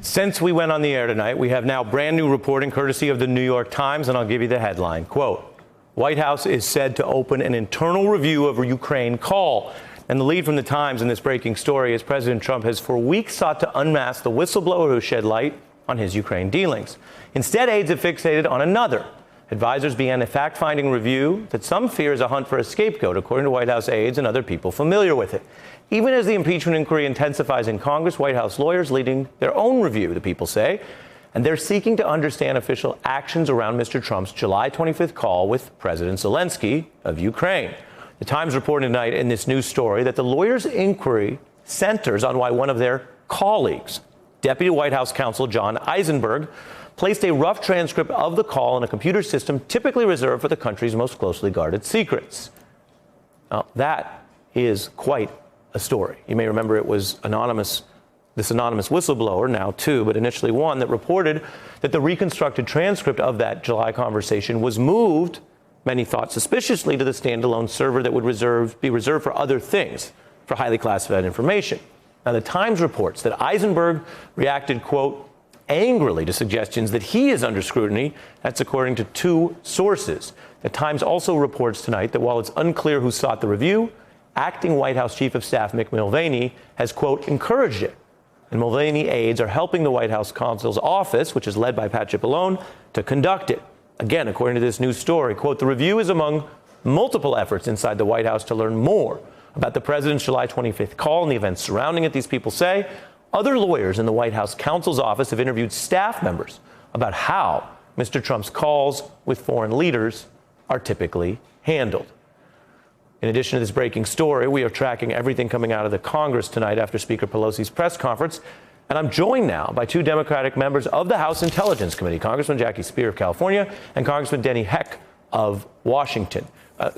Since we went on the air tonight, we have now brand new reporting courtesy of the New York Times, and I'll give you the headline. Quote, White House is said to open an internal review of a Ukraine call. And the lead from the Times in this breaking story is President Trump has for weeks sought to unmask the whistleblower who shed light on his Ukraine dealings. Instead, aides have fixated on another. Advisors began a fact-finding review that some fear is a hunt for a scapegoat, according to White House aides and other people familiar with it. Even as the impeachment inquiry intensifies in Congress, White House lawyers leading their own review, the people say, and they're seeking to understand official actions around Mr. Trump's July 25th call with President Zelensky of Ukraine. The Times reported tonight in this news story that the lawyers' inquiry centers on why one of their colleagues, Deputy White House counsel John Eisenberg, placed a rough transcript of the call in a computer system typically reserved for the country's most closely guarded secrets. Now, that is quite a story. You may remember it was this anonymous whistleblower, now two, but initially one, that reported that the reconstructed transcript of that July conversation was moved, many thought suspiciously, to the standalone server that would be reserved for other things, for highly classified information. Now, the Times reports that Eisenberg reacted, quote, angrily to suggestions that he is under scrutiny. That's according to two sources. The Times also reports tonight that while it's unclear who sought the review, acting White House Chief of Staff Mick Mulvaney has, quote, encouraged it. And Mulvaney aides are helping the White House counsel's office, which is led by Pat Cipollone, to conduct it. Again, according to this news story, quote, the review is among multiple efforts inside the White House to learn more about the president's July 25th call and the events surrounding it. These people say other lawyers in the White House counsel's office have interviewed staff members about how Mr. Trump's calls with foreign leaders are typically handled. In addition to this breaking story, we are tracking everything coming out of the Congress tonight after Speaker Pelosi's press conference. And I'm joined now by two Democratic members of the House Intelligence Committee, Congressman Jackie Speier of California and Congressman Denny Heck of Washington.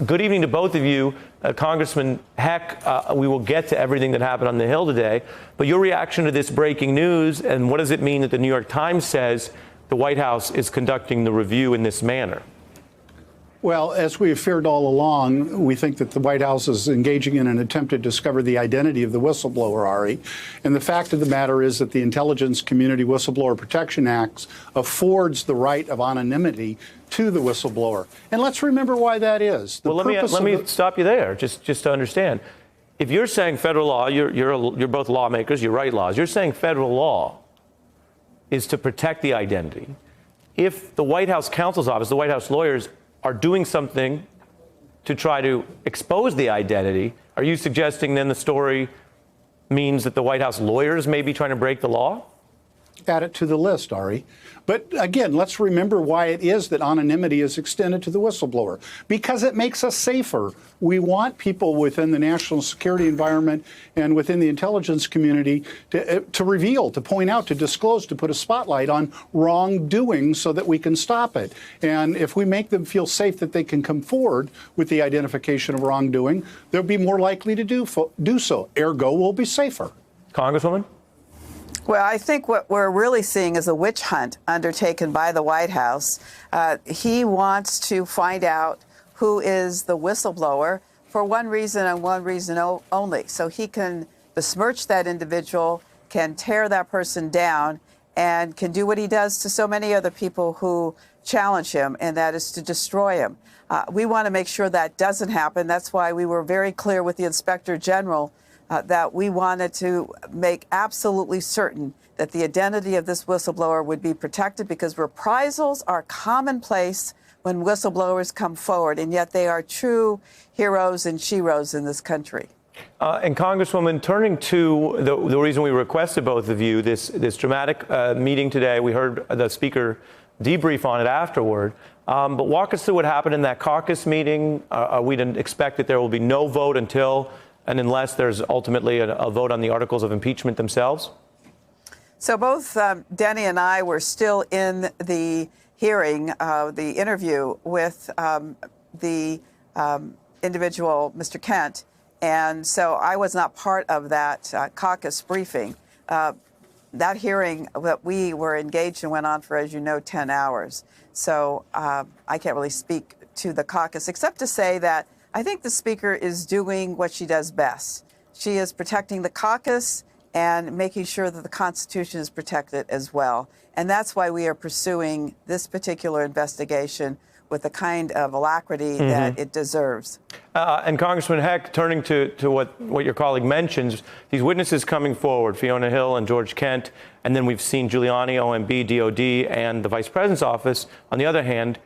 Good evening to both of you. Congressman Heck, we will get to everything that happened on the Hill today, but your reaction to this breaking news, and what does it mean that the New York Times says the White House is conducting the review in this manner? Well, as we have feared all along, we think that the White House is engaging in an attempt to discover the identity of the whistleblower, Ari. And the fact of the matter is that the Intelligence Community Whistleblower Protection Act affords the right of anonymity to the whistleblower. And let's remember why that is. Well, let me stop you there, just to understand. If you're saying federal law, you're both lawmakers, you write laws. You're saying federal law is to protect the identity. If the White House counsel's office, the White House lawyers, are doing something to try to expose the identity, are you suggesting then the story means that the White House lawyers may be trying to break the law? Add it to the list, Ari. But again, let's remember why it is that anonymity is extended to the whistleblower. Because it makes us safer. We want people within the national security environment and within the intelligence community to reveal, to point out, to disclose, to put a spotlight on wrongdoing so that we can stop it. And if we make them feel safe that they can come forward with the identification of wrongdoing, they'll be more likely to do so. Ergo, we'll be safer. Congresswoman? Well, I think what we're really seeing is a witch hunt undertaken by the White House. He wants to find out who is the whistleblower for one reason and one reason only. So he can besmirch that individual, can tear that person down, and can do what he does to so many other people who challenge him, and that is to destroy him. We want to make sure that doesn't happen. That's why we were very clear with the Inspector General that we wanted to make absolutely certain that the identity of this whistleblower would be protected, because reprisals are commonplace when whistleblowers come forward, and yet they are true heroes and sheroes in this country. And Congresswoman, turning to the reason we requested both of you, this dramatic meeting today, we heard the Speaker debrief on it afterward. But walk us through what happened in that caucus meeting. Are we to expect that there will be no vote until and unless there's ultimately a vote on the articles of impeachment themselves? So both Denny and I were still in the hearing, the interview with the individual, Mr. Kent. And so I was not part of that caucus briefing. That hearing that we were engaged in went on for, as you know, 10 hours. So I can't really speak to the caucus, except to say that I think the Speaker is doing what she does best. She is protecting the caucus and making sure that the Constitution is protected as well. And that's why we are pursuing this particular investigation with the kind of alacrity that it deserves. And Congressman Heck, turning to what your colleague mentions, these witnesses coming forward, Fiona Hill and George Kent, and then we've seen Giuliani, OMB, DOD, and the Vice President's office, on the other hand,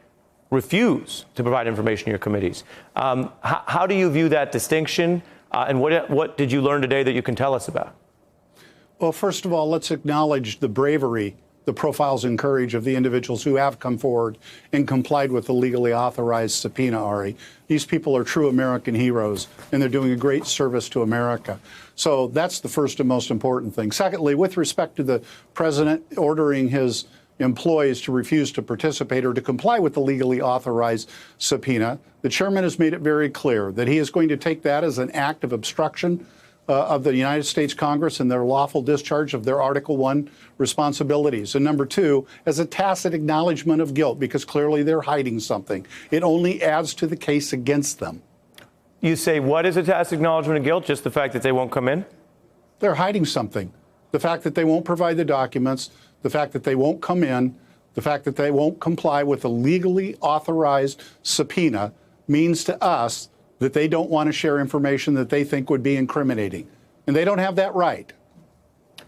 refuse to provide information to your committees. How do you view that distinction, and what did you learn today that you can tell us about? Well, first of all, let's acknowledge the bravery, the profiles and courage of the individuals who have come forward and complied with the legally authorized subpoena, Ari. These people are true American heroes, and they're doing a great service to America. So that's the first and most important thing. Secondly, with respect to the president ordering his employees to refuse to participate or to comply with the legally authorized subpoena, the chairman has made it very clear that he is going to take that as an act of obstruction of the United States Congress and their lawful discharge of their Article 1 responsibilities. And number two, as a tacit acknowledgement of guilt, because clearly they're hiding something. It only adds to the case against them. You say, what is a tacit acknowledgement of guilt? Just the fact that they won't come in? They're hiding something. The fact that they won't provide the documents, the fact that they won't come in, the fact that they won't comply with a legally authorized subpoena means to us that they don't want to share information that they think would be incriminating. And they don't have that right.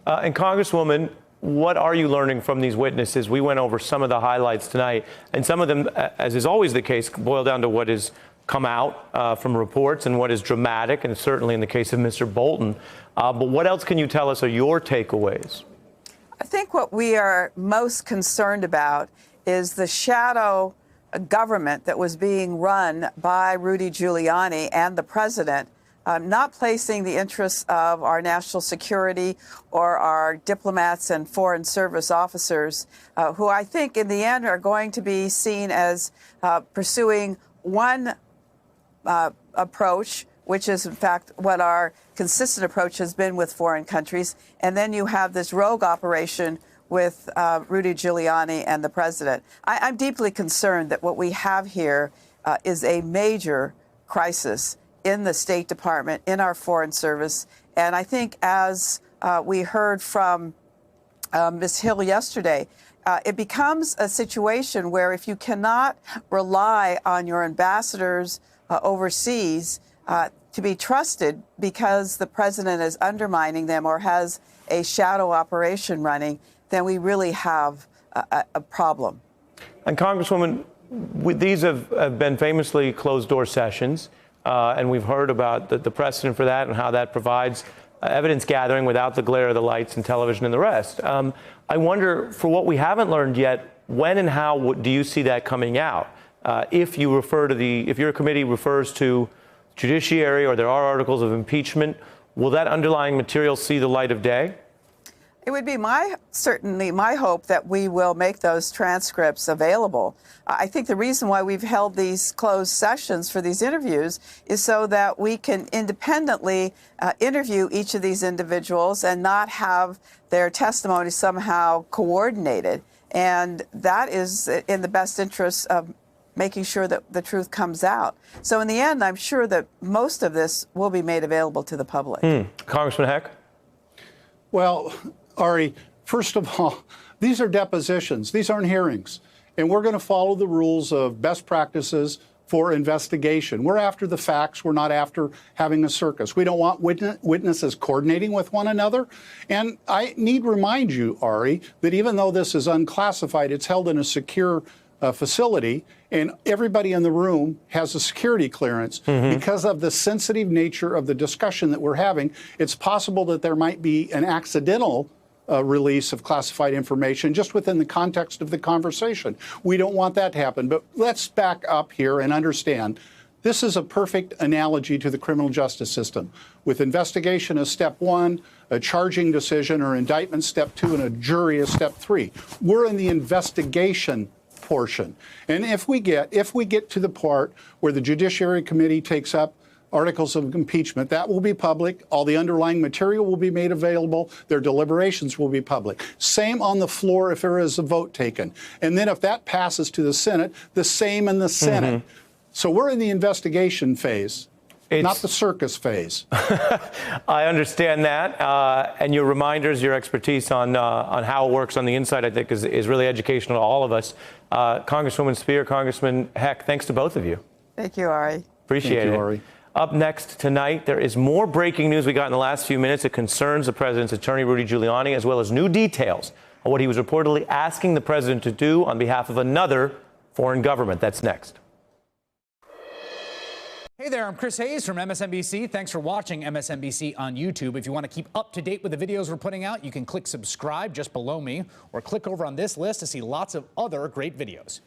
And Congresswoman, what are you learning from these witnesses? We went over some of the highlights tonight, and some of them, as is always the case, boil down to what has come out from reports and what is dramatic, and certainly in the case of Mr. Bolton. But what else can you tell us are your takeaways? I think what we are most concerned about is the shadow government that was being run by Rudy Giuliani and the president, not placing the interests of our national security or our diplomats and foreign service officers, who I think in the end are going to be seen as pursuing one approach, which is in fact what our consistent approach has been with foreign countries. And then you have this rogue operation with Rudy Giuliani and the president. I'm deeply concerned that what we have here is a major crisis in the State Department, in our Foreign Service. And I think as we heard from Ms. Hill yesterday, it becomes a situation where if you cannot rely on your ambassadors overseas to be trusted because the president is undermining them or has a shadow operation running, then we really have a problem. And Congresswoman, these have been famously closed-door sessions, and we've heard about the precedent for that and how that provides evidence gathering without the glare of the lights and television and the rest. I wonder, for what we haven't learned yet, when and how do you see that coming out? If your committee refers to judiciary or there are articles of impeachment, will that underlying material see the light of day? It would be certainly my hope that we will make those transcripts available. I think the reason why we've held these closed sessions for these interviews is so that we can independently interview each of these individuals and not have their testimony somehow coordinated. And that is in the best interest of making sure that the truth comes out. So in the end, I'm sure that most of this will be made available to the public. Congressman Heck? Well, Ari, first of all, these are depositions. These aren't hearings. And we're going to follow the rules of best practices for investigation. We're after the facts. We're not after having a circus. We don't want witnesses coordinating with one another. And I need to remind you, Ari, that even though this is unclassified, it's held in a secure facility, and everybody in the room has a security clearance. Because of the sensitive nature of the discussion that we're having, it's possible that there might be an accidental release of classified information just within the context of the conversation. We don't want that to happen. But let's back up here and understand this is a perfect analogy to the criminal justice system, with investigation as step one, a charging decision or indictment step two, and a jury as step three. We're in the investigation portion. And if we get to the part where the Judiciary Committee takes up articles of impeachment, that will be public. All the underlying material will be made available. Their deliberations will be public. Same on the floor if there is a vote taken. And then if that passes to the Senate, the same in the Senate. So we're in the investigation phase. not the circus phase. I understand that, and your reminders, your expertise on how it works on the inside, I think, is really educational to all of us. Congresswoman Speier, Congressman Heck, thanks to both of you. Thank you, Ari. Appreciate Thank you, it. Ari. Up next tonight, there is more breaking news we got in the last few minutes. It concerns the president's attorney, Rudy Giuliani, as well as new details on what he was reportedly asking the president to do on behalf of another foreign government. That's next. Hey there, I'm Chris Hayes from MSNBC. Thanks for watching MSNBC on YouTube. If you want to keep up to date with the videos we're putting out, you can click subscribe just below me or click over on this list to see lots of other great videos.